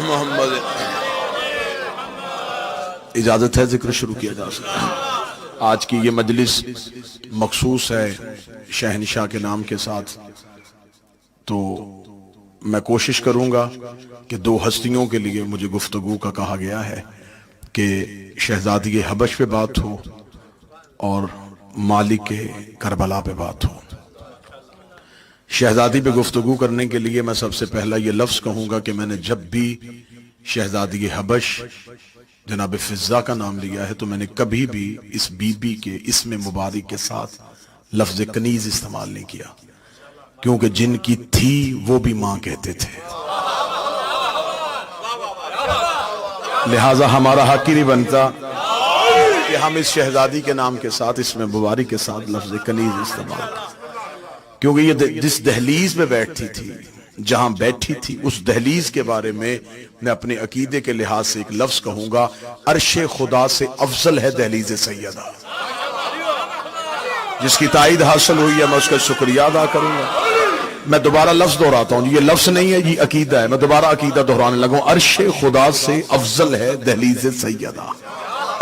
محمد اجازت ہے ذکر شروع کیا جا سکتا ہے۔ آج کی یہ مجلس مخصوص ہے شہنشاہ کے نام کے ساتھ، تو میں کوشش کروں گا کہ دو ہستیوں کے لیے مجھے گفتگو کا کہا گیا ہے کہ شہزادی حبش پہ بات ہو اور مالک کے کربلا پہ بات ہو۔ شہزادی پہ گفتگو کرنے کے لیے میں سب سے پہلا یہ لفظ کہوں گا کہ میں نے جب بھی شہزادی حبش جناب فضہ کا نام لیا ہے تو میں نے کبھی بھی اس بی بی کے اسم مبارک کے ساتھ لفظ کنیز استعمال نہیں کیا، کیونکہ جن کی تھی وہ بھی ماں کہتے تھے، لہٰذا ہمارا حق ہی نہیں بنتا کہ ہم اس شہزادی کے نام کے ساتھ اسم مبارک کے ساتھ لفظ کنیز استعمال کریں، کیونکہ یہ جس دہلیز میں بیٹھتی تھی، جہاں بیٹھی تھی، اس دہلیز کے بارے میں اپنے عقیدے کے لحاظ سے ایک لفظ کہوں گا، عرش خدا سے افضل ہے دہلیز سیدہ۔ جس کی تائید حاصل ہوئی ہے میں اس کا شکریہ ادا کروں گا۔ میں دوبارہ لفظ دہراتا ہوں، یہ لفظ نہیں ہے، یہ عقیدہ ہے، میں دوبارہ عقیدہ دہرانے لگا ہوں۔ عرش خدا سے افضل ہے دہلیز سیدہ،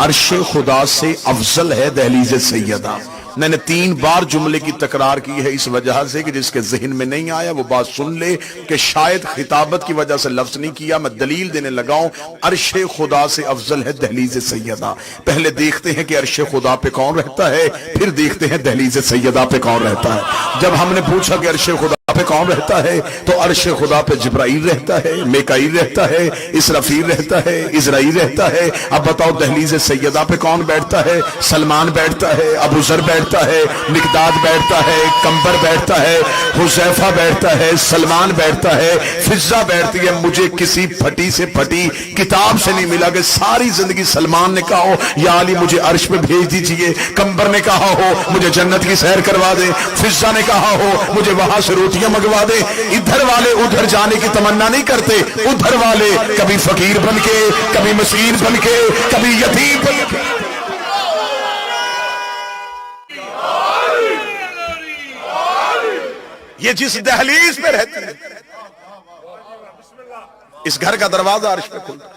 عرش خدا سے افضل ہے دہلیز سیدہ۔ میں نے 3 بار جملے کی تکرار کی ہے اس وجہ سے کہ جس کے ذہن میں نہیں آیا وہ بات سن لے کہ شاید خطابت کی وجہ سے لفظ نہیں کیا، میں دلیل دینے لگا ہوں۔ عرش خدا سے افضل ہے دہلیز سیدہ۔ پہلے دیکھتے ہیں کہ عرش خدا پہ کون رہتا ہے، پھر دیکھتے ہیں دہلیز سیدہ پہ کون رہتا ہے۔ جب ہم نے پوچھا کہ عرش خدا پہ کون رہتا ہے تو عرش خدا پہ جبرائیل رہتا ہے، میکائیل رہتا ہے، اسرافیل رہتا ہے، عزرائیل رہتا ہے۔ اب بتاؤ دہلیز سیدہ پہ کون بیٹھتا ہے؟ سلمان بیٹھتا ہے، ابو ذر بیٹھتا ہے، مقداد بیٹھتا ہے، کمبر بیٹھتا ہے، حذیفہ بیٹھتا ہے، سلمان بیٹھتا ہے، فضہ بیٹھتی ہے۔ مجھے کسی پھٹی سے پھٹی کتاب سے نہیں ملا کہ ساری زندگی سلمان نے کہا ہو یا علی مجھے عرش پہ بھیج دیجئے، کمبر نے کہا ہو مجھے جنت کی سیر کروا دے، فضہ نے کہا ہو مجھے وہاں سے روٹیاں منگوا دے۔ ادھر والے ادھر جانے کی تمنا نہیں کرتے، ادھر والے کبھی فقیر بن کے، کبھی مسکین بن کے، کبھی یتیم بن کے۔ یہ جس دہلیز پہ رہتی ہے اس گھر کا دروازہ عرش پہ کھلتا ہے۔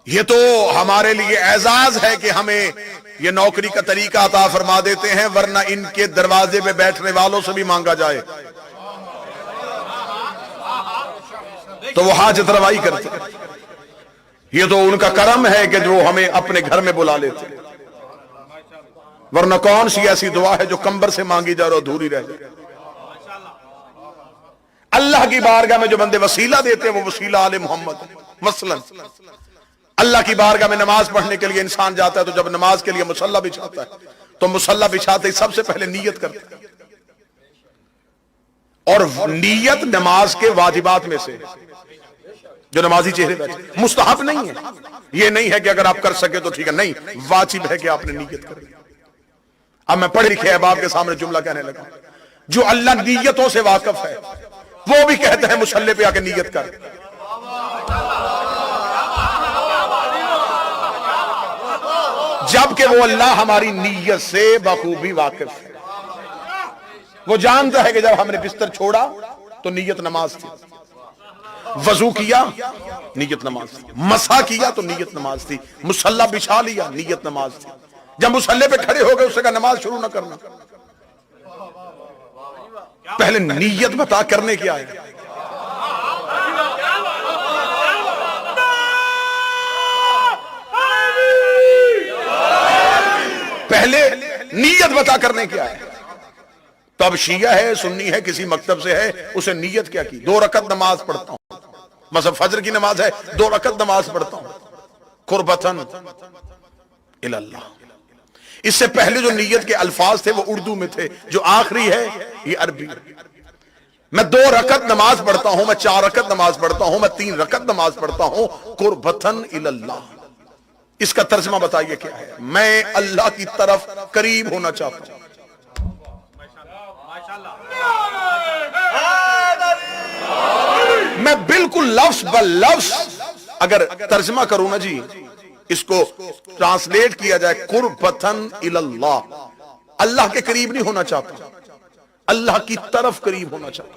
یہ تو ہمارے لیے اعزاز ہے کہ ہمیں یہ نوکری کا طریقہ عطا فرما دیتے ہیں، ورنہ ان کے دروازے پہ بیٹھنے والوں سے بھی مانگا جائے تو وہ حاجت روائی کرتے ہیں۔ یہ تو ان کا کرم ہے کہ جو ہمیں اپنے گھر میں بلا لیتے ہیں، ورنہ کون سی ایسی دعا ہے جو کمبر سے مانگی جائے اور ادھوری رہ جائے۔ اللہ کی بارگاہ میں جو بندے وسیلہ دیتے ہیں وہ وسیلہ آل محمد۔ مثلا اللہ کی بارگاہ میں نماز پڑھنے کے لیے انسان جاتا ہے تو جب نماز کے لیے مصلی بچھاتا ہے تو مصلی بچھاتے ہی سب سے پہلے نیت کرتا ہے، اور نیت نماز کے واجبات میں سے جو نمازی چہرے بیٹھے، مستحب نہیں ہے، یہ نہیں ہے کہ اگر آپ کر سکے تو ٹھیک ہے، نہیں، واجب ہے کہ آپ نے نیت کریں۔ اب میں پڑھے لکھے احباب کے سامنے جملہ کہنے لگا، جو اللہ نیتوں سے واقف ہے وہ بھی کہتے ہیں مصلی پہ آ کے نیت کر۔ جبکہ وہ اللہ ہماری نیت سے بخوبی واقف ہے، وہ جانتا ہے کہ جب ہم نے بستر چھوڑا تو نیت نماز تھی، وضو کیا نیت نماز تھی، مسح کیا تو نیت نماز تھی، مصلی بچھا لیا نیت نماز تھی۔ جب مصلی پہ کھڑے ہو گئے اس سے کہا نماز شروع نہ کرنا، پہلے نیت بتا کرنے کیا ہے۔ پہلے نیت بتا کرنے کیا ہے۔ تو اب شیعہ ہے، سنی ہے، کسی مکتب سے ہے، اسے نیت کیا کی؟ 2 رکعت نماز پڑھتا ہوں، مثلا فجر کی نماز ہے 2 رکعت نماز پڑھتا ہوں قربتاً الی اللہ۔ اس سے پہلے جو نیت کے الفاظ تھے وہ اردو میں تھے، جو آخری ہے یہ عربی۔ میں 2 رکعت نماز پڑھتا ہوں، میں 4 رکعت نماز پڑھتا ہوں، میں 3 رکعت نماز پڑھتا ہوں قربتاً الی اللہ۔ اس کا ترجمہ بتائیے کیا ہے؟ میں اللہ کی طرف قریب ہونا چاہتا ہوں۔ میں بالکل لفظ بلفظ اگر ترجمہ کروں نا جی، اس کو ٹرانسلیٹ کیا جائے قربتاً الی اللہ، اللہ کے قریب نہیں ہونا چاہتا، اللہ کی طرف قریب ہونا چاہتا۔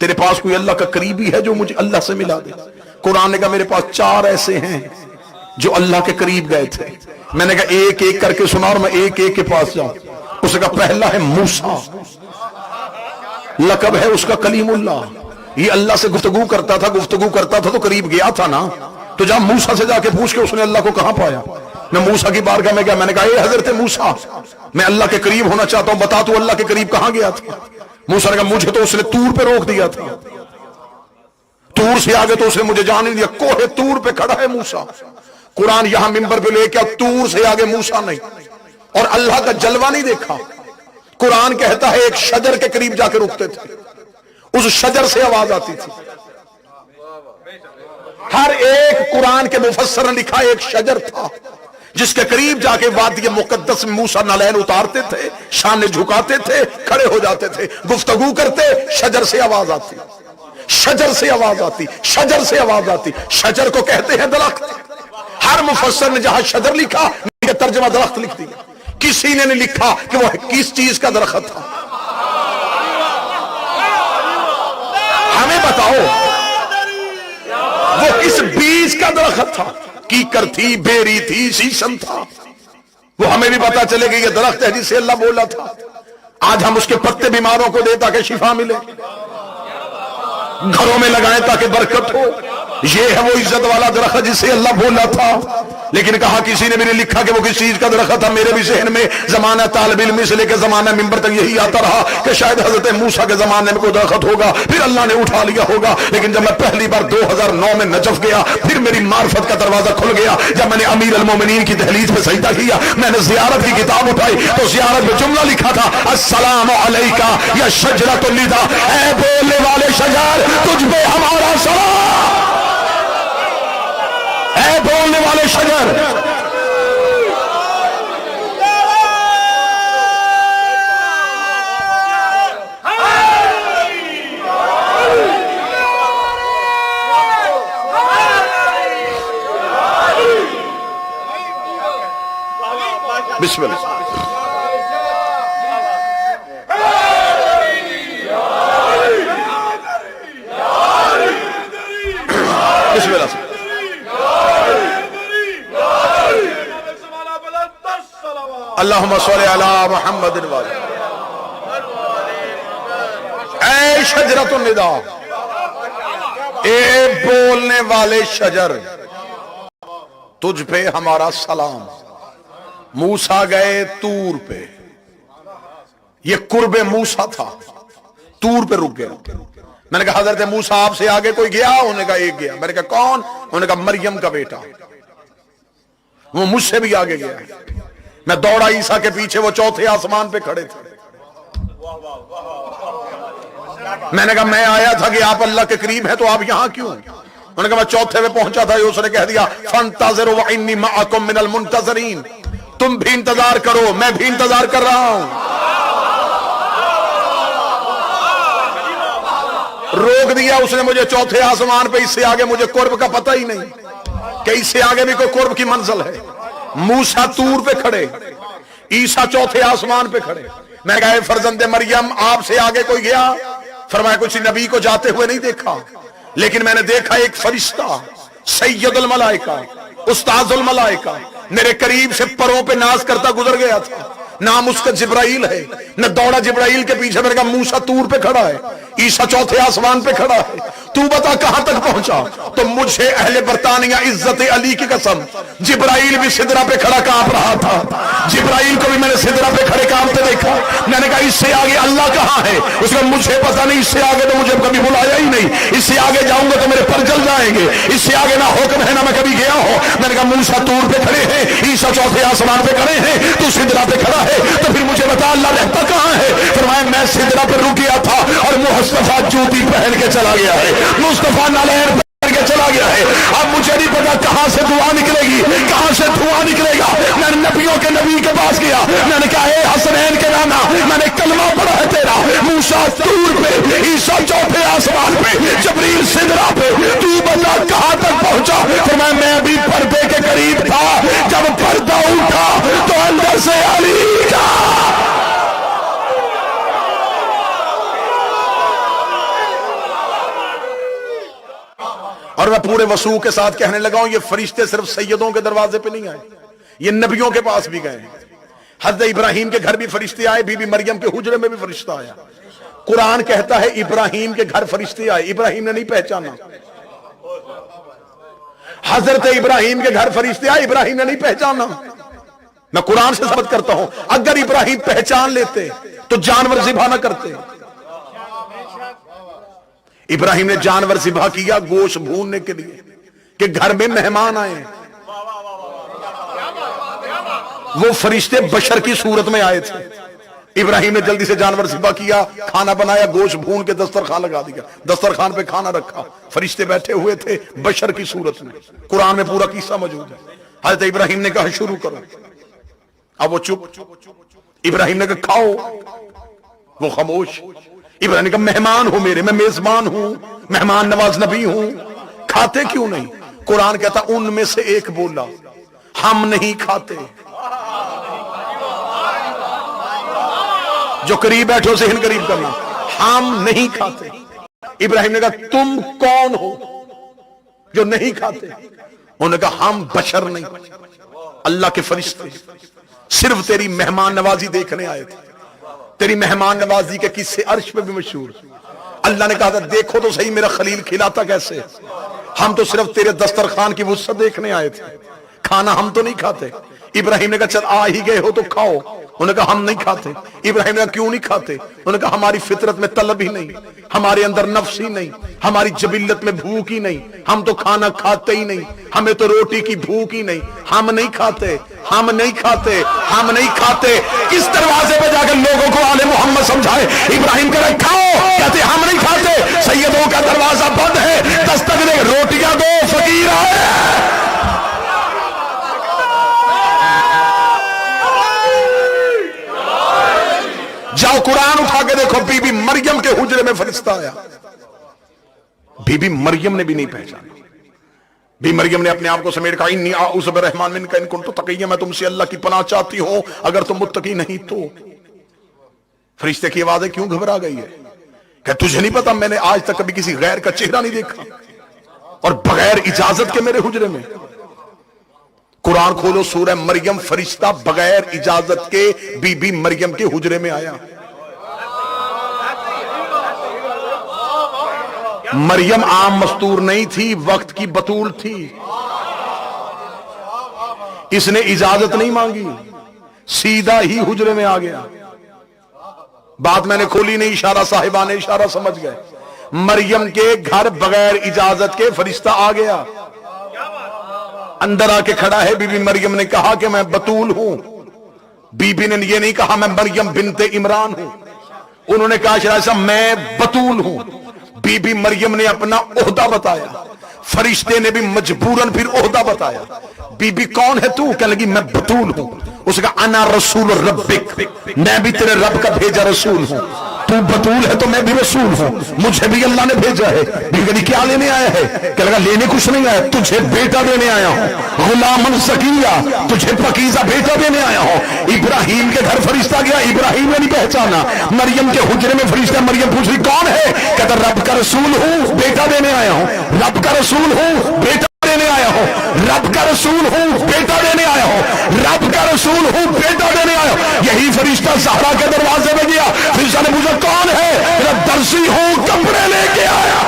تیرے پاس کوئی اللہ کا قریبی ہے جو مجھے اللہ سے ملا دے؟ قرآن نے کہا میرے پاس 4 ایسے ہیں جو اللہ کے قریب گئے تھے. میں نے کہا ایک ایک کر کے سنا اور میں ایک ایک کے پاس جاؤں. اس نے کہا پہلا ہے موسیٰ، لقب ہے اس کا کلیم اللہ. یہ اللہ سے گفتگو کرتا تھا تو قریب گیا تھا نا. تو جا موسیٰ سے جا کے پوچھ کے اس نے اللہ کو کہاں پایا. میں موسیٰ کی بارگاہ میں گیا، میں نے کہا اے حضرت موسیٰ میں اللہ کے قریب ہونا چاہتا ہوں، بتا تو اللہ کے قریب کہاں گیا تھا؟ موسیٰ نے کہا مجھے تو اس نے طور پہ روک دیا تھا، طور سے آگے تو اس نے مجھے جانے نہیں دیا. کوہ طور پہ کھڑا ہے موسیٰ. قرآن یہاں منبر پہ لے کے طور سے آگے موسیٰ نہیں. اور اللہ کا جلوہ نہیں دیکھا. قرآن کہتا ہے ایک شجر کے قریب جا کے رکتے تھے، اس شجر سے آواز آتی تھی. ہر ایک قرآن کے مفسر نے لکھا ایک شجر تھا جس کے قریب جا کے وادی مقدس میں موسیٰ نالین اتارتے تھے، شانے جھکاتے تھے، کھڑے ہو جاتے تھے، گفتگو کرتے، شجر سے آواز آتی، شجر سے آواز آتی، شجر سے آواز آتی. شجر کو کہتے ہیں درخت. ہر مفسر نے جہاں شجر لکھا ترجمہ درخت لکھ دیا. کسی نے نہیں لکھا کہ وہ کس چیز کا درخت تھا. ہمیں بتاؤ وہ کس بیج کا درخت تھا. کیکر تھی، بیری تھی، شیشم تھا. وہ ہمیں بھی پتا چلے کہ یہ درخت ہے جس سے اللہ بولا تھا. آج ہم اس کے پتے بیماروں کو دیں تاکہ شفا ملے، گھروں میں لگائیں تاکہ برکت ہو. یہ ہے وہ عزت والا درخت جس سے اللہ بولا تھا. لیکن کہا کسی نے بھی نہیں لکھا کہ وہ کس چیز کا درخت تھا. میرے بھی ذہن میں زمانہ طالب علمی سے لے کے زمانہ منبر تک یہی آتا رہا کہ شاید حضرت موسیٰ کے زمانے میں کوئی درخت ہوگا، پھر اللہ نے اٹھا لیا ہوگا. لیکن جب میں پہلی بار 2009 میں نجف گیا، پھر میری معرفت کا دروازہ کھل گیا. جب میں نے امیر المومنین کی دہلیز پہ سجدہ کیا، میں نے زیارت کی کتاب اٹھائی تو زیارت میں جملہ لکھا تھا السلام علیکہ یا شجرۃ النداء، اے بولنے والے شجر تجھ پہ ہمارا سلام. اے بولنے والے شجر، بسم اللہ. بسم اللہ. اللہم صلی علی محمد وعلی. اے شجرۃ النداء، اے بولنے والے شجر تجھ پہ ہمارا سلام. موسیٰ گئے طور پہ، یہ قرب موسیٰ تھا، طور پہ رک گیا. میں نے کہا حضرت موسیٰ آپ سے آگے کوئی گیا؟ انہوں نے کہا ایک گیا. میں نے کہا کون؟ انہوں نے کہا مریم کا بیٹا، وہ مجھ سے بھی آگے گیا. میں دوڑا عیسیٰ کے پیچھے، وہ چوتھے آسمان پہ کھڑے تھے. میں نے کہا میں آیا تھا کہ آپ اللہ کے قریب ہیں تو آپ یہاں کیوں؟ انہوں نے کہا میں چوتھے پہ پہنچا تھا. اس نے کہہ دیا فانتظروا وانی معکم من المنتظرین، تم بھی انتظار کرو، میں بھی انتظار کر رہا ہوں. روک دیا اس نے مجھے چوتھے آسمان پہ. اس سے آگے مجھے قرب کا پتہ ہی نہیں کہ اس سے آگے بھی کوئی قرب کی منزل ہے. موسیٰ طور پہ کھڑے، عیسیٰ چوتھے آسمان پہ کھڑے. میں کہا اے فرزند مریم آپ سے آگے کوئی گیا؟ فرمایا کچھ نبی کو جاتے ہوئے نہیں دیکھا، لیکن میں نے دیکھا ایک فرشتہ سید الملائکہ استاذ الملائکہ میرے قریب سے پروں پہ ناز کرتا گزر گیا تھا. نام اس کا جبرائیل ہے. میں دوڑا جبرائیل کے پیچھے، میں نے کہا موسیٰ طور پہ کھڑا ہے، عیسیٰ چوتھے آسمان پہ کھڑا ہے، تو بتا کہاں تک پہنچا؟ تو مجھے اہل برطانیہ عزت علی کی قسم، جبرائیل بھی سدرہ پہ کھڑا کانپ رہا تھا. جبرائیل کو بھی میں نے سدرہ پہ کھڑے کانپتے دیکھا. میں نے کہا اس سے آگے اللہ کہاں ہے؟ اس کا مجھے پتا نہیں، اس سے آگے تو مجھے کبھی بلایا ہی نہیں. اس سے آگے جاؤں گا تو میرے پر جل جائیں گے. اس سے آگے نہ حکم ہے نہ میں کبھی گیا ہوں. میں نے کہا موسیٰ طور پہ کھڑے ہیں، عیسیٰ چوتھے آسمان پہ کھڑے ہیں، تو سدرہ پہ کھڑا ہے، تو پھر مجھے بتا اللہ رہتا کہاں ہے؟ فرمایا میں سدرہ پہ رک گیا تھا اور مصطفیٰ جوتی پہن کے چلا گیا ہے، مصطفیٰ نالین پہن کے چلا گیا ہے. اب مجھے نہیں پتا کہاں سے دعا نکلے گی، کہاں سے دھواں نکلے گا. میں نے نبیوں کے نبی کے پاس گیا، میں نے کہا اے حسنین کے نانا، میں نے کلمہ پڑھا ہے تیرا. موسیٰ طور پہ، عیسیٰ چوتھے آسمان پہ، جبریل سدرہ پہ، تو بندہ کہاں تک پہنچا؟ فرمایا میں بھی پردے کے قریب تھا. جب پردہ اٹھا تو اندر سے علی کا اور میں پورے وسوع کے ساتھ کہنے لگا ہوں یہ فرشتے صرف سیدوں کے دروازے پہ نہیں آئے، یہ نبیوں کے پاس بھی گئے ہیں۔ حضرت ابراہیم کے گھر بھی فرشتے آئے، بی بی مریم کے حجرے میں بھی فرشتہ آیا۔ قرآن کہتا ہے ابراہیم کے گھر فرشتے آئے، ابراہیم نے نہیں پہچانا۔ حضرت ابراہیم کے گھر فرشتے آئے، ابراہیم نے نہیں پہچانا۔ میں قرآن سے ثابت کرتا ہوں اگر ابراہیم پہچان لیتے تو جانور ذبح نہ کرتے۔ ابراہیم نے جانور ذبح کیا گوشت بھوننے کے لیے کہ گھر میں مہمان آئے ہیں۔ وہ فرشتے بشر کی صورت میں آئے تھے۔ ابراہیم نے جلدی سے جانور ذبح کیا، کھانا بنایا، گوشت بھون کے دسترخوان لگا دیا، دسترخوان پہ کھانا رکھا، فرشتے بیٹھے ہوئے تھے بشر کی صورت میں۔ قرآن میں پورا قصہ موجود ہے۔ حضرت ابراہیم نے کہا شروع کرو، اب وہ چپ۔ ابراہیم نے کہا کھاؤ، وہ خاموش۔ ابراہیم نے کہا مہمان ہو میرے، میں میزبان ہوں، مہمان نواز نبی ہوں، کھاتے کیوں نہیں؟ قرآن کہتا ان میں سے ایک بولا ہم نہیں کھاتے۔ جو قریب بیٹھو ذہن قریب کرنا، ہم نہیں کھاتے۔ ابراہیم نے کہا تم کون ہو جو نہیں کھاتے؟ انہوں نے کہا ہم بشر نہیں، اللہ کے فرشتے، صرف تیری مہمان نوازی دیکھنے آئے تھے۔ تیری مہمان نوازی کے قصے عرش پہ بھی مشہور۔ اللہ نے کہا تھا دیکھو تو صحیح میرا خلیل کھلاتا کیسے، ہم تو صرف تیرے دسترخوان کی وسعت دیکھنے آئے تھے، کھانا ہم تو نہیں کھاتے۔ ابراہیم نے کہا چل آ ہی گئے ہو تو کھاؤ۔ انہوں نے کہا ہم نہیں کھاتے۔ ابراہیم نے کہا کیوں نہیں کھاتے؟ انہوں نے کہا ہماری فطرت میں طلب ہی نہیں، ہمارے اندر نفس ہی نہیں، ہماری جبلت میں بھوک ہی نہیں، ہم تو کھانا کھاتے ہی نہیں، ہمیں تو روٹی کی بھوک ہی نہیں، ہم نہیں کھاتے، ہم نہیں کھاتے، ہم نہیں کھاتے۔ کس دروازے پہ جا کر لوگوں کو آل محمد سمجھائے؟ ابراہیم کہہ رہے کھاؤ، کہتے ہم نہیں کھاتے، سیدوں کا دروازہ بند ہے، دستک دے روٹیاں دو، فقیر آئے۔ جاؤ قرآن اٹھا کے دیکھو، بی بی مریم کے حجرے میں فرشتہ آیا، بی بی مریم نے بھی نہیں پہچانا۔ بی مریم نے اپنے آپ کو سمیٹ کہا انی اعوذ بالرحمن منک ان کنت تقیا، میں تم سے اللہ کی پناہ چاہتی ہوں اگر تم متقی نہیں تو۔ فرشتے کی آوازیں کیوں گھبرا گئی ہے کہ تجھے نہیں پتا میں نے آج تک کبھی کسی غیر کا چہرہ نہیں دیکھا اور بغیر اجازت کے میرے حجرے میں؟ قرآن کھولو سورہ مریم، فرشتہ بغیر اجازت کے بی بی مریم کے حجرے میں آیا۔ مریم عام مستور نہیں تھی، وقت کی بطول تھی، اس نے اجازت نہیں مانگی، سیدھا ہی حجرے میں آ گیا۔ بات میں نے کھولی نہیں، اشارہ صاحبان اشارہ سمجھ گئے۔ مریم کے گھر بغیر اجازت کے فرشتہ آ گیا، اندر آ کے کھڑا ہے۔ بی بی مریم نے کہا کہ میں بطول ہوں، بی بی نے یہ نہیں کہا میں مریم بنت عمران ہوں، انہوں نے کہا شاید صاحب میں بطول ہوں۔ بی بی مریم نے اپنا عہدہ بتایا، فرشتے نے بھی مجبوراً پھر عہدہ بتایا۔ بی بی کون ہے تو؟ کہنے لگی میں بطول ہوں۔ اس نے کہا انا رسول ربک، میں بھی تیرے رب کا بھیجا رسول ہوں، تو بطول ہے تو میں بھی رسول ہوں، مجھے بھی اللہ نے بھیجا ہے۔ بیوی کیا لینے آیا ہے؟ کہ لگا لینے کچھ نہیں آیا، تجھے بیٹا دینے آیا ہوں، غلام زکیہ، تجھے پاکیزہ بیٹا دینے آیا ہوں۔ ابراہیم کے گھر فرشتہ گیا، ابراہیم نے نہیں پہچانا۔ مریم کے حجرے میں فرشتہ، مریم پوچھ رہی کون ہے؟ کہتا رب کا رسول ہوں، بیٹا دینے آیا ہوں، رب کا رسول ہوں، بیٹا دینے آیا ہوں، رب کا رسول ہوں، بیٹا دینے آیا ہوں، رب کا رسول ہوں، بیٹا دینے آیا ہوں۔ یہی فرشتہ زہرا کے دروازے میں گیا، فرشتہ نے پوچھا کون ہے؟ میرا درزی ہوں، کپڑے لے کے آیا۔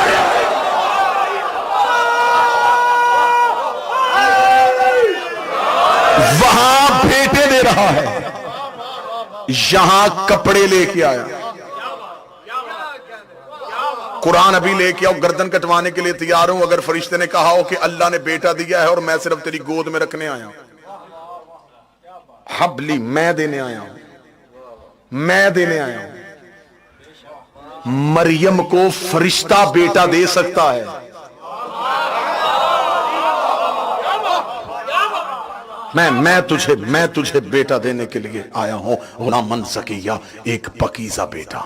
وہاں بیٹے دے رہا ہے، یہاں کپڑے لے کے آیا۔ قرآن ابھی لے کے آؤ، گردن کٹوانے کے لیے تیار ہوں اگر فرشتے نے کہا ہو کہ اللہ نے بیٹا دیا ہے اور میں صرف تیری گود میں رکھنے آیا ہوں۔ حبلی، میں دینے آیا ہوں، میں دینے آیا ہوں۔ مریم کو فرشتہ بیٹا دے سکتا ہے۔ میں تجھے بیٹا دینے کے لیے آیا ہوں، غلام زکیہ، ایک پاکیزہ بیٹا۔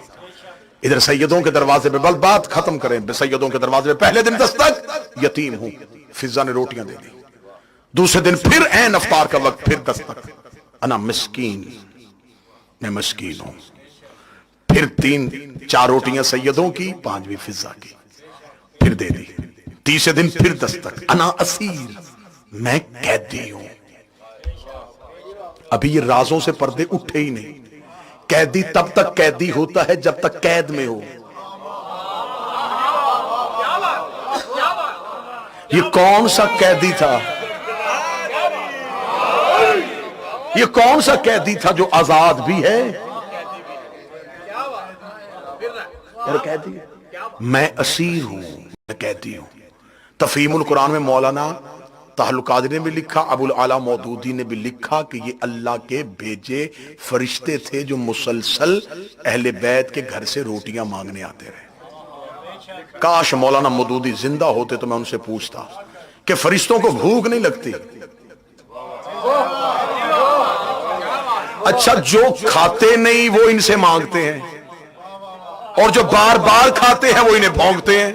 ادھر سیدوں کے دروازے پہ، بل بات ختم کریں، سیدوں کے دروازے پہ پہلے دن دستک، یتیم ہوں، فضا نے روٹیاں دے دی۔ دوسرے دن پھر عین افطار کا وقت، پھر دستک، انا مسکین، میں مسکین ہوں۔ پھر 4 روٹیاں سیدوں کی، 5ویں فضا کی، پھر دے دی۔ تیسرے دن پھر دستک، انا اسیر، میں قیدی ہوں۔ ابھی یہ رازوں سے پردے اٹھے ہی نہیں۔ قیدی تب تک قیدی ہوتا ہے جب تک قید میں ہو۔ یہ کون سا قیدی تھا؟ یہ کون سا قیدی تھا جو آزاد بھی ہے اور قیدی ہے؟ میں اسیر ہوں، میں قیدی ہوں۔ تفہیم القرآن میں مولانا طاہر القادری نے بھی لکھا، ابو العلا مودودی نے بھی لکھا کہ یہ اللہ کے بھیجے فرشتے تھے جو مسلسل اہل بیت کے گھر سے روٹیاں مانگنے آتے رہے۔ کاش مولانا مودودی زندہ ہوتے تو میں ان سے پوچھتا کہ فرشتوں کو بھوک نہیں لگتی؟ اچھا جو کھاتے نہیں وہ ان سے مانگتے ہیں، اور جو بار بار کھاتے ہیں وہ انہیں بھونکتے ہیں۔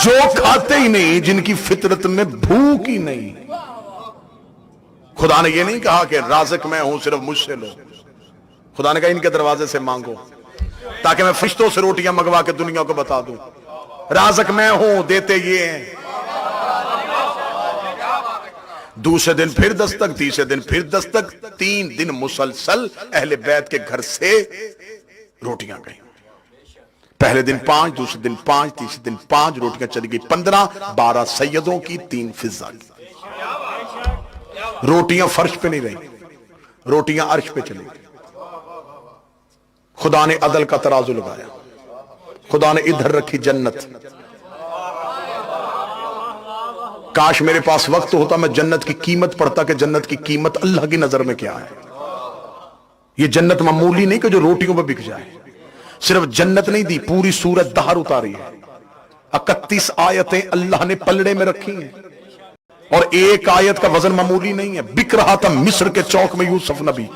جو کھاتے ہی نہیں، جن کی فطرت میں بھوک ہی نہیں۔ خدا نے یہ نہیں کہا کہ رازق میں ہوں صرف مجھ سے لو، خدا نے کہا ان کے دروازے سے مانگو تاکہ میں فرشتوں سے روٹیاں منگوا کے دنیا کو بتا دوں رازق میں ہوں، دیتے یہ ہیں۔ دوسرے دن پھر دستک، تیسرے دن پھر دستک، 3 دن مسلسل اہل بیت کے گھر سے روٹیاں گئیں۔ پہلے دن 5، دوسرے دن 5، تیسرے دن 5، روٹیاں چلی گئی 15، 12 سیدوں کی، 3 فضہ کی۔ روٹیاں فرش پہ نہیں رہی، روٹیاں عرش پہ چلی گئی۔ خدا نے عدل کا ترازو لگایا، خدا نے ادھر رکھی جنت۔ کاش میرے پاس وقت ہوتا میں جنت کی قیمت پڑھتا کہ جنت کی قیمت اللہ کی نظر میں کیا ہے۔ یہ جنت معمولی نہیں کہ جو روٹیوں پہ بک جائے۔ صرف جنت نہیں دی، پوری سورت دہر اتاری ہے۔ 31 آیتیں اللہ نے پلڑے میں رکھی ہیں، اور ایک آیت کا وزن معمولی نہیں ہے۔ بک رہا تھا مصر کے چوک میں یوسف نبی،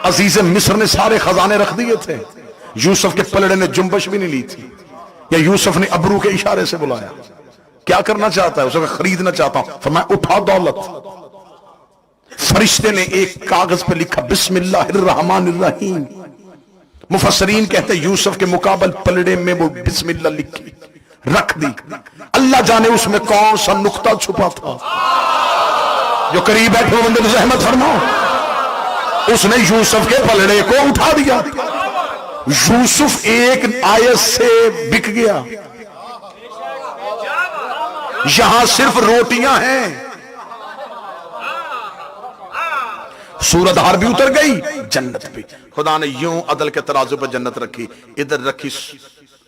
عزیز مصر نے سارے خزانے رکھ دیے تھے، یوسف کے پلڑے نے جنبش بھی نہیں لی تھی، یا یوسف نے ابرو کے اشارے سے بلایا۔ کیا کرنا چاہتا ہے؟ اسے خریدنا چاہتا ہوں، فرمایا اٹھا دولت۔ فرشتے نے ایک کاغذ پہ لکھا بسم اللہ الرحمن الرحیم۔ مفسرین کہتے ہیں یوسف کے مقابل پلڑے میں وہ بسم اللہ لکھی رکھ دی۔ اللہ جانے اس میں کون سا نقطہ چھپا تھا۔ جو قریب بیٹھے ہو بندے تو رحمت فرماؤ، اس نے یوسف کے پلڑے کو اٹھا دیا۔ یوسف ایک آیت سے بک گیا۔ یہاں صرف روٹیاں ہیں، سورت ہار بھی اتر گئی، جنت بھی۔ خدا نے یوں عدل کے ترازو پر جنت رکھی، ادھر رکھی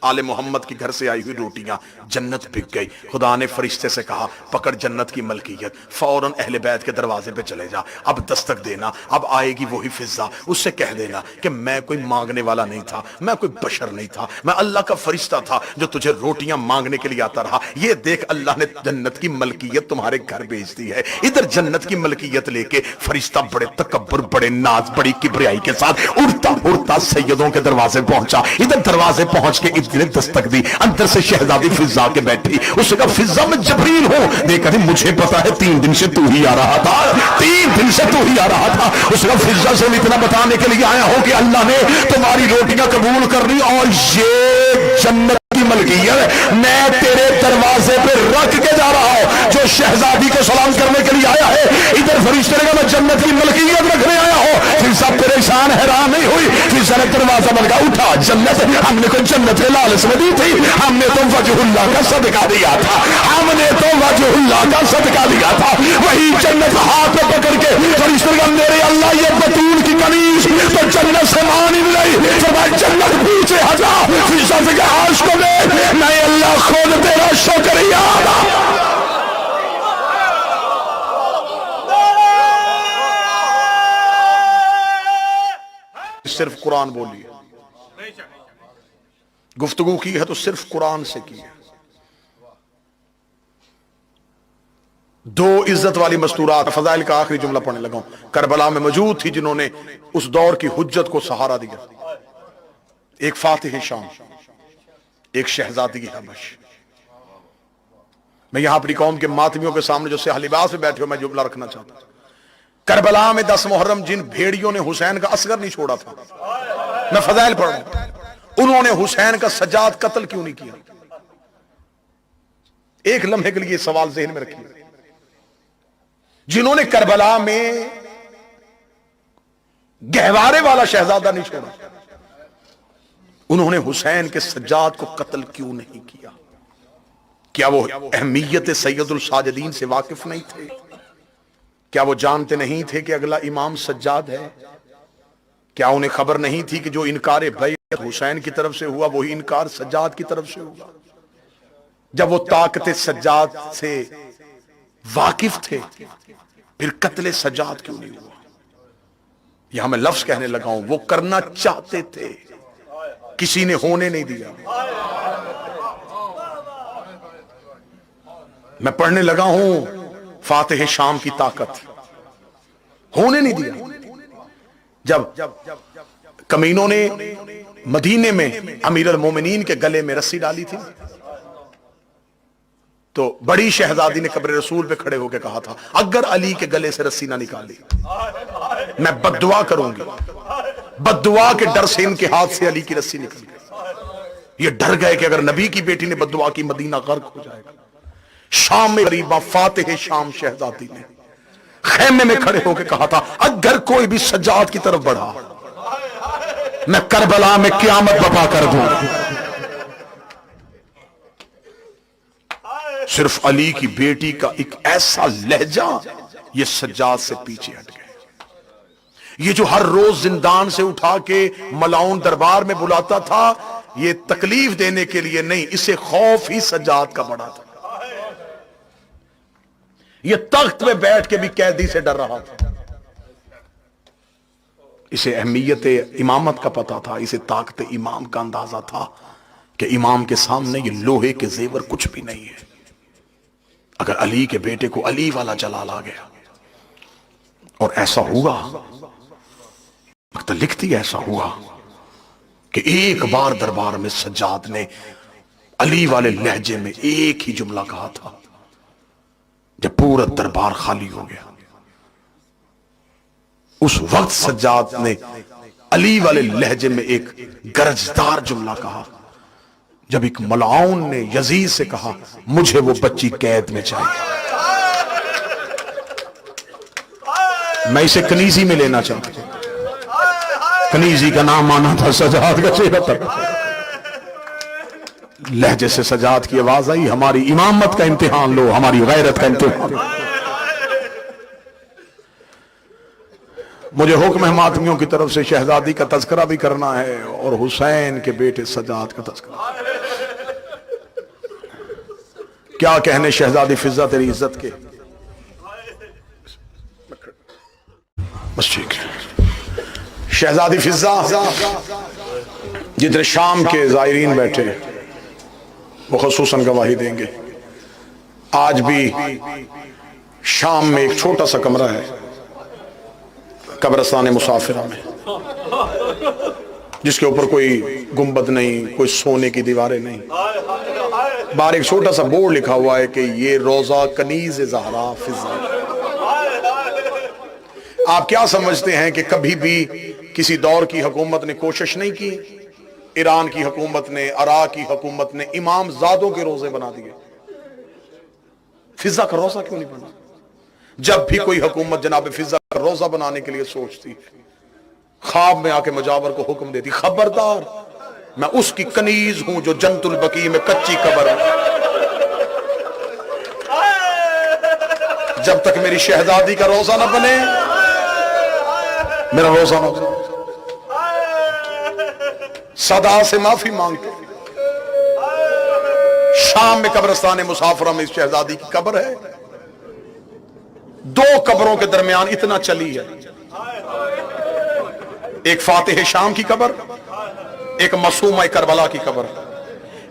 آل محمد کی گھر سے آئی ہوئی روٹیاں، جنت بک گئی۔ خدا نے فرشتے سے کہا پکڑ جنت کی ملکیت، فوراً اہل بیت کے دروازے پہ چلے جا، اب دستک دینا، اب آئے گی وہی فضا، اس سے کہہ دینا کہ میں کوئی مانگنے والا نہیں تھا، میں کوئی بشر نہیں تھا، میں اللہ کا فرشتہ تھا جو تجھے روٹیاں مانگنے کے لیے آتا رہا۔ یہ دیکھ اللہ نے جنت کی ملکیت تمہارے گھر بھیج دی ہے۔ ادھر جنت کی ملکیت لے کے فرشتہ بڑے تکبر، بڑے ناز، بڑی کبریائی کے ساتھ اڑتا اڑتا سیدوں کے دروازے پہنچا۔ ادھر دروازے پہنچ کے نے دستک دی، اندر سے شہزادی فضا کے بیٹھی۔ اس نے کہا فضا میں جبریل ہوں۔ دیکھا مجھے پتا ہے 3 دن سے تو ہی آ رہا تھا، 3 دن سے تو ہی آ رہا تھا۔ اس نے کہا فضا سے اتنا بتانے کے لیے آیا ہوں کہ اللہ نے تمہاری روٹیاں قبول کر لی، اور یہ جنت کی ملکیت میں تیرے دروازے پہ رکھ کے جا رہا ہوں۔ جو شہزادی کو سلام کرنے کے لیے آیا ہے، ادھر فرشتے نے کہا میں جنت کی ملکیت رکھنے آیا ہوں۔ فضا پریشان حیران نہیں ہوئی، فضا نے دروازہ بن گیا، اٹھا جنت، ہم نے کوئی جنت لالچ میں دی تھی، ہم نے تو وجہ اللہ کا صدقہ دیا تھا، ہم نے تو وجہ اللہ کا صدقہ دیا تھا۔ وہی جنت ہاتھ میں پکڑ کے فرشتے نے میرے اللہ یہ بطول کی کنیز تو جنت سے مانی نہیں، فرمایا جنت پیچھے ہٹا۔ فضا سے کہا عرش کو دے، میں اللہ خود تیرا شکریہ ادا۔ صرف قرآن بولیے، گفتگو کی ہے تو صرف قرآن سے کی ہے۔ 2 عزت والی مستورات، فضائل کا آخری جملہ پڑھنے لگا ہوں، کربلا میں موجود تھی جنہوں نے اس دور کی حجت کو سہارا دیا۔ ایک فاتح شام، ایک شہزادی حبش۔ میں یہاں اپنی قوم کے ماتمیوں کے سامنے جو سیاہ لباس میں بیٹھے ہو میں جملہ رکھنا چاہتا ہوں. کربلا میں 10 محرم جن بھیڑیوں نے حسین کا اصغر نہیں چھوڑا تھا، میں فضائل پڑھ رہا ہوں، انہوں نے حسین کا سجاد قتل کیوں نہیں کیا؟ ایک لمحے کے لیے سوال ذہن میں رکھیے. جنہوں نے کربلا میں گہوارے والا شہزادہ نہیں چھوڑا، انہوں نے حسین کے سجاد کو قتل کیوں نہیں کیا؟ کیا وہ اہمیت سید الساجدین سے واقف نہیں تھے؟ کیا وہ جانتے نہیں تھے کہ اگلا امام سجاد ہے؟ کیا انہیں خبر نہیں تھی کہ جو انکار بیعت حسین کی طرف سے ہوا وہی انکار سجاد کی طرف سے ہوگا؟ جب وہ طاقت سجاد سے واقف تھے پھر قتل سجاد کیوں نہیں ہوا؟ یہاں میں لفظ کہنے لگا ہوں، وہ کرنا چاہتے تھے، کسی نے ہونے نہیں دیا. میں پڑھنے لگا ہوں فاتح شام کی طاقت، ہونے نہیں دیا. جب کمینوں نے مدینے میں امیر المومنین کے گلے میں رسی ڈالی تھی تو بڑی شہزادی نے قبر رسول پہ کھڑے ہو کے کہا تھا اگر علی کے گلے سے رسی نہ نکالی میں بد دعا کروں گی. بد دعا کے ڈر سے ان کے ہاتھ سے علی کی رسی نکل گئی. یہ ڈر گئے کہ اگر نبی کی بیٹی نے بد دعا کی مدینہ غرق ہو جائے گا. شام میں غریبہ فاتح شام شہزادی نے خیمے میں کھڑے ہو کے کہا تھا اگر کوئی بھی سجاد کی طرف بڑھا میں کربلا میں قیامت برپا کر دوں. صرف علی کی بیٹی کا ایک ایسا لہجہ یہ سجاد سے پیچھے ہٹ گئے. یہ جو ہر روز زندان سے اٹھا کے ملاؤن دربار میں بلاتا تھا یہ تکلیف دینے کے لیے نہیں، اسے خوف ہی سجاد کا بڑا تھا. یہ تخت میں بیٹھ کے بھی قیدی سے ڈر رہا تھا. اسے اہمیت امامت کا پتہ تھا، اسے طاقت امام کا اندازہ تھا کہ امام کے سامنے یہ لوہے کے زیور کچھ بھی نہیں ہے. اگر علی کے بیٹے کو علی والا جلال آ گیا اور ایسا ہوا لکھتی ایسا ہوا کہ ایک بار دربار میں سجاد نے علی والے لہجے میں ایک ہی جملہ کہا تھا. جب پورا دربار خالی ہو گیا اس وقت سجاد نے علی والے لہجے میں ایک گرجدار جملہ کہا. جب ایک ملعون نے یزید سے کہا مجھے وہ بچی قید میں چاہیے. میں اسے کنیزی میں لینا چاہتا ہوں. کنیزی کا نام آنا تھا سجاد کا چہرہ تک. لہجے سے سجاد کی آواز آئی ہماری امامت کا امتحان لو، ہماری غیرت کا امتحان. مجھے حکم ہے ماتمیوں کی طرف سے شہزادی کا تذکرہ بھی کرنا ہے اور حسین کے بیٹے سجاد کا تذکرہ. کیا کہنے شہزادی فضہ تیری عزت کے. بس ٹھیک ہے. شہزادی فضہ جتنے شام کے زائرین بیٹھے وہ خصوصاً گواہی دیں گے. آج بھی شام میں ایک چھوٹا سا کمرہ ہے قبرستان مسافرہ میں جس کے اوپر کوئی گنبد نہیں، کوئی سونے کی دیواریں نہیں. باہر ایک چھوٹا سا بورڈ لکھا ہوا ہے کہ یہ روضہ کنیز زہرا فضہ. آپ کیا سمجھتے ہیں کہ کبھی بھی کسی دور کی حکومت نے کوشش نہیں کی؟ ایران کی حکومت نے، عراق کی حکومت نے امام زادوں کے روزے بنا دیے. فضہ کا روزہ کیوں نہیں بنا؟ جب بھی کوئی حکومت جناب فضہ کا روزہ بنانے کے لیے سوچتی خواب میں آ کے مجاور کو حکم دیتی خبردار میں اس کی کنیز ہوں جو جنت البقیع میں کچی قبر ہے. جب تک میری شہزادی کا روزہ نہ بنے میرا روزہ نہ بنے. صدا سے معافی مانگتے شام میں قبرستان مسافرہ میں اس شہزادی کی قبر ہے. دو قبروں کے درمیان اتنا چلی ہے، ایک فاتح شام کی قبر، ایک معصومہ کربلا کی قبر.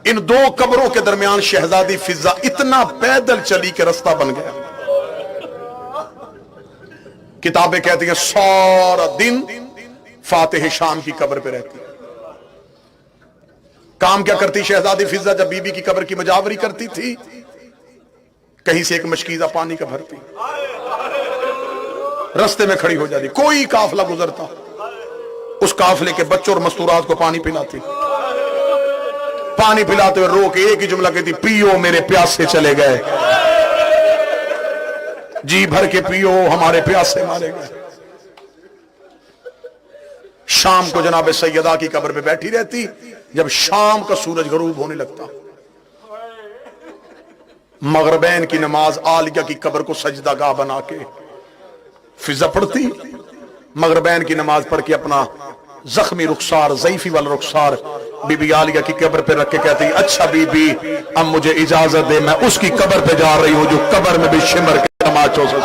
ان دو قبروں کے درمیان شہزادی فضہ اتنا پیدل چلی کہ رستہ بن گیا. کتابیں کہتی ہیں سارا دن فاتح شام کی قبر پہ رہتی. کام کیا کرتی شہزادی فضہ جب بی بی کی قبر کی مجاوری کرتی تھی؟ کہیں سے ایک مشکیزہ پانی کا بھرتی، رستے میں کھڑی ہو جاتی، کوئی قافلہ گزرتا اس قافلے کے بچوں اور مستورات کو پانی پلاتی، پانی پلاتے ہوئے رو کے ایک ہی جملہ کہتی، پیو میرے پیاسے چلے گئے، جی بھر کے پیو ہمارے پیاسے مارے گئے۔ شام کو جناب سیدہ کی قبر پہ بیٹھی رہتی، جب شام کا سورج غروب ہونے لگتا مغربین کی نماز عالیہ کی قبر کو سجدہ گاہ بنا کے فضا پڑھتی، مغربین کی نماز پڑھ کے اپنا زخمی رخسار، ضعیفی والا رخسار بی بی عالیہ کی قبر پہ رکھ کے کہتی، اچھا بی بی اب مجھے اجازت دے، میں اس کی قبر پہ جا رہی ہوں جو قبر میں بھی شمر کے تماچوں سے۔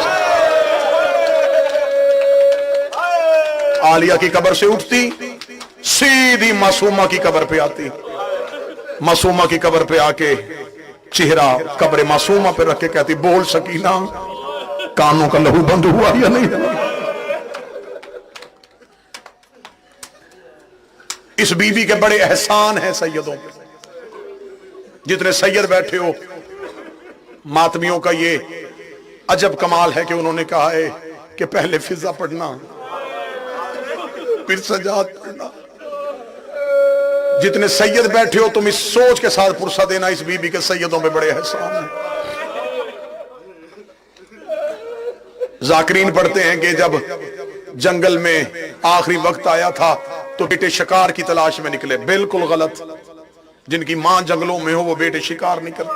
عالیہ کی قبر سے اٹھتی، سیدھی معصومہ کی قبر پہ آتی، معصومہ کی قبر پہ آ کے چہرہ قبر معصومہ پہ رکھ کے کہتی، بول سکینہ کانوں کا لہو بند ہوا یا نہیں؟ اس بی بی کے بڑے احسان ہیں سیدوں پہ، جتنے سید بیٹھے ہو ماتمیوں کا یہ عجب کمال ہے کہ انہوں نے کہا ہے کہ پہلے فضا پڑھنا پھر سجاد پڑھنا۔ جتنے سید بیٹھے ہو تم اس سوچ کے ساتھ پرسہ دینا، اس بی بی کے سیدوں پہ بڑے احسان ہیں۔ ذاکرین پڑھتے ہیں کہ جب جنگل میں آخری وقت آیا تھا تو بیٹے شکار کی تلاش میں نکلے، بالکل غلط، جن کی ماں جنگلوں میں ہو وہ بیٹے شکار نہیں کرتے۔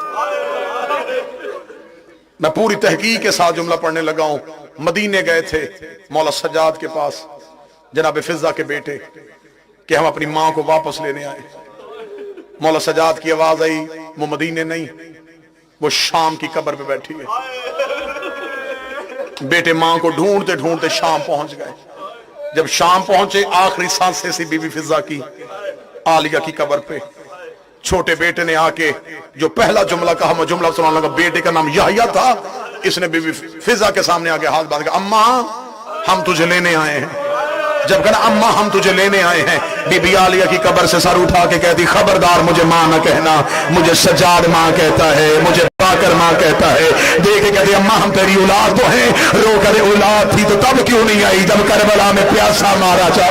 میں پوری تحقیق کے ساتھ جملہ پڑھنے لگا ہوں۔ مدینے گئے تھے مولا سجاد کے پاس جناب فضہ کے بیٹے کہ ہم اپنی ماں کو واپس لینے آئے۔ مولا سجاد کی آواز آئی، وہ مدینے نہیں، وہ شام کی قبر پہ بیٹھی ہے۔ بیٹے ماں کو ڈھونڈتے ڈھونڈتے شام پہنچ گئے۔ جب شام پہنچے آخری سانسیں سی بی بی فضہ کی عالیہ کی قبر پہ، چھوٹے بیٹے نے آ کے جو پہلا جملہ کہا، میں جملہ سنانے لگا، بیٹے کا نام یحییٰ تھا، اس نے بی بی فضہ کے سامنے آ کے ہاتھ باندھ کے، اماں ہم تجھے لینے آئے ہیں۔ جب کہنا اماں ہم تجھے لینے آئے ہیں، بی بی عالیہ کی قبر سے سر اٹھا کے کہتی، خبردار مجھے ماں نہ کہنا، مجھے سجاد ماں کہتا ہے، مجھے باکر ماں کہتا ہے۔ دیکھے کہتے اماں ہم تیری اولاد تو ہیں، رو کر اولاد تھی تو تب کیوں نہیں آئی جب کربلا میں پیاسا مارا جا؟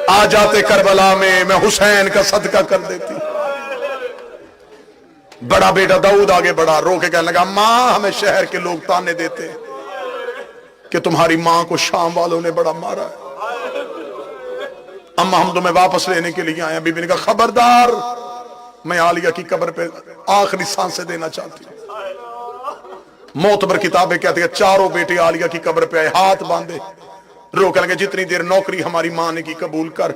آ جاتے کربلا میں حسین کا صدقہ کر دیتی۔ بڑا بیٹا داؤد آگے بڑھا، رو کے کہنے لگا، ماں ہمیں شہر کے لوگ تانے دیتے کہ تمہاری ماں کو شام والوں نے بڑا مارا ہے، اماں ہم تمہیں واپس لینے کے لیے آئے ہیں۔ بی بی نے کہا، خبردار، میں عالیہ کی قبر پہ آخری سانسیں دینا چاہتی ہوں۔ معتبر کتابیں کہتے ہیں چاروں بیٹے عالیہ کی قبر پہ آئے، ہاتھ باندھے، رو کے لگے، جتنی دیر نوکری ہماری ماں نے کی قبول کر،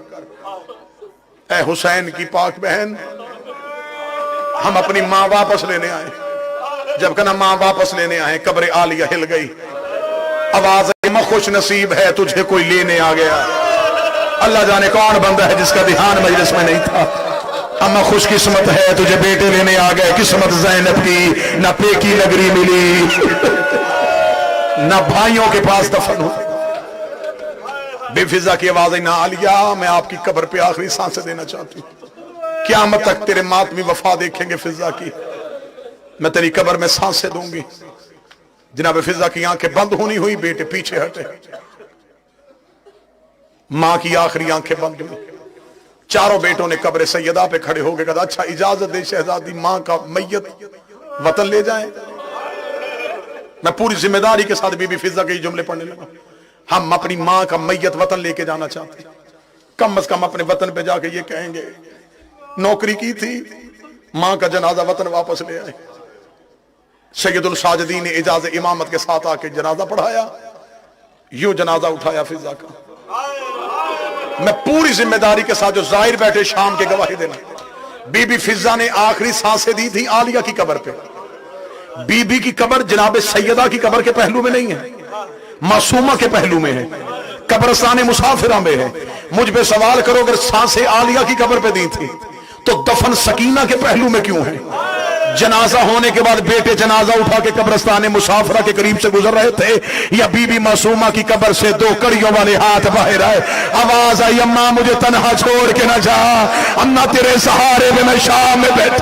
اے حسین کی پاک بہن، ہم اپنی ماں واپس لینے آئے۔ جب کہنا ماں واپس لینے آئے، قبر عالیہ ہل گئی، آواز میں خوش نصیب ہے تجھے کوئی لینے آ گیا۔ اللہ جانے کون بندہ ہے جس کا دھیان مجلس میں نہیں تھا۔ اما خوش قسمت ہے تجھے بیٹے لینے آ گئے، قسمت زینب کی نہ پیکی نگری ملی نہ بھائیوں کے پاس دفن ہو۔ بے فضہ کی آواز ہے، نہ عالیہ میں آپ کی قبر پہ آخری سانسیں دینا چاہتی ہوں، قیامت تک تیرے ماتمی وفا دیکھیں گے فضہ کی، میں تیری قبر میں سانسیں دوں گی۔ جناب فضہ کی آنکھیں بند ہونی ہوئی، بیٹے پیچھے ہٹے، ماں کی آخری آنکھیں بند ہوئی۔ چاروں بیٹوں نے قبر سیدہ پہ کھڑے ہو کے کہا، اچھا اجازت دے شہزادی ماں کا میت وطن لے جائیں۔ میں پوری ذمہ داری کے ساتھ بی بی فضہ کے یہ جملے پڑھنے لگا، ہم اپنی ماں کا میت وطن لے کے جانا چاہتے ہیں، کم از کم اپنے وطن پہ جا کے یہ کہیں گے نوکری کی تھی، ماں کا جنازہ وطن واپس لے آئے۔ سید الساجدین نے اجازت امامت کے ساتھ آ کے جنازہ پڑھایا، یوں جنازہ اٹھایا فضہ کا۔ میں پوری ذمہ داری کے ساتھ جو ظاہر بیٹھے شام کے گواہی دینا، بی بی فضہ نے آخری سانسیں دی تھی عالیہ کی قبر پہ۔ بی بی کی قبر جناب سیدہ کی قبر کے پہلو میں نہیں ہے، معصومہ کے پہلو میں ہے، قبرستان مسافرہ میں ہے۔ مجھ پہ سوال کرو اگر سانسیں عالیہ کی قبر پہ دی تھی تو دفن سکینہ کے پہلو میں کیوں ہے؟ جنازہ ہونے کے بعد بیٹے جنازہ اٹھا کے قبرستان مسافرہ کے قریب سے گزر رہے تھے، یا بی بی معصومہ کی قبر سے دو کڑیوں والے ہاتھ باہر آئے، آواز آئی، اماں مجھے تنہا چھوڑ کے نہ جا، اماں تیرے سہارے میں میں شام میں بیٹھ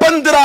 15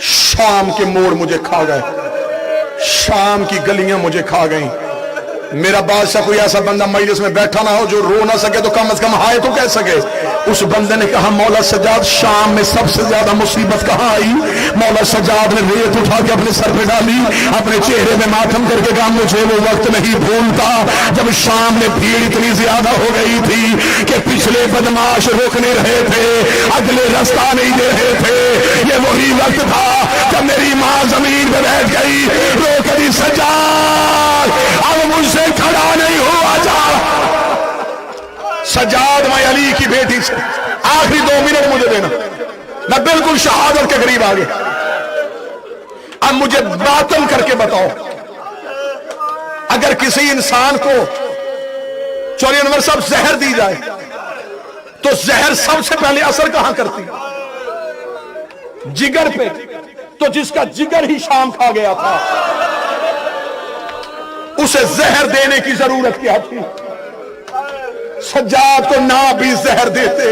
شام کے موڑ مجھے کھا گئے، شام کی گلیاں مجھے کھا گئیں۔ میرا بادشاہ کوئی ایسا بندہ مجلس میں بیٹھا نہ ہو جو رو نہ سکے تو کم از کم ہائے تو کہہ سکے۔ اس بندے نے کہا مولا سجاد شام میں سب سے زیادہ مصیبت کہاں آئی؟ مولا سجاد نے ریت اٹھا کے اپنے سر پہ ڈالی، اپنے چہرے میں ماتم کر کے کہا مجھے وہ وقت نہیں بھولتا جب شام میں بھیڑ اتنی زیادہ ہو گئی تھی کہ پچھلے بدماش روک نہیں رہے تھے، اگلے رستہ نہیں دے رہے تھے۔ یہ وہی وقت تھا جب میری ماں زمین پہ بیٹھ گئی، رو کری سجاد اب مجھ سے کھڑا نہیں ہوا جا۔ سجاد میں علی کی بیٹی سے آخری 2 منٹ مجھے دینا، میں بالکل شہادت کے قریب آ گیا۔ اب مجھے باطن کر کے بتاؤ، اگر کسی انسان کو چوری انور صاحب زہر دی جائے تو زہر سب سے پہلے اثر کہاں کرتی؟ جگر پہ۔ تو جس کا جگر ہی شام کھا گیا تھا اسے زہر دینے کی ضرورت کیا تھی؟ سجاد کو نہ بھی زہر دیتے